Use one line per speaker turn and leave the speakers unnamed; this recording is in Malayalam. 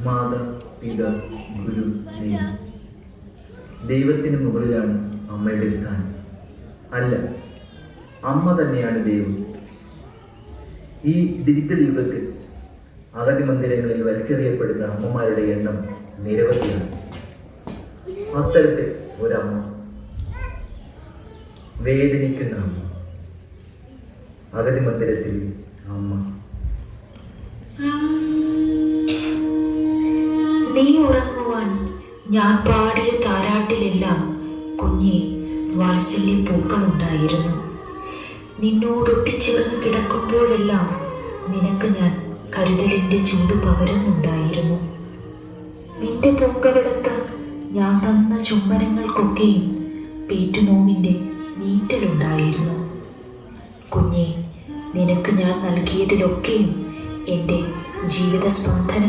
മാതാ പിതാ ഗുരു ദൈവം. ദൈവത്തിന് മുകളിലാണ് അമ്മയുടെ സ്ഥാനം. അല്ല, അമ്മ തന്നെയാണ് ദൈവം. ഈ ഡിജിറ്റൽ യുഗത്തിൽ അഗതി മന്ദിരങ്ങളിൽ വലിച്ചെറിയപ്പെടുന്ന അമ്മമാരുടെ എണ്ണം നിരവധിയാണ്. അത്തരത്തിൽ ഒരമ്മ, വേദനിക്കുന്ന അമ്മ, അഗതി മന്ദിരത്തിൽ അമ്മ.
നീ ഉറങ്ങുവാൻ ഞാൻ പാടിയ താരാട്ടിലെല്ലാം കുഞ്ഞെ വാത്സല്യ പൂക്കളുണ്ടായിരുന്നു. നിന്നോടൊട്ടിച്ചേർന്ന് കിടക്കുമ്പോഴെല്ലാം നിനക്ക് ഞാൻ കരുതലിൻ്റെ ചൂട് പകരുന്നുണ്ടായിരുന്നു. നിന്റെ പൊങ്കവിളത്ത് ഞാൻ തന്ന ചുംബനങ്ങൾക്കൊക്കെയും പേറ്റുനോവിൻ്റെ നീറ്റലുണ്ടായിരുന്നു. കുഞ്ഞെ, നിനക്ക് ഞാൻ നൽകിയതിലൊക്കെയും എൻ്റെ ജീവിത സ്പന്ദനം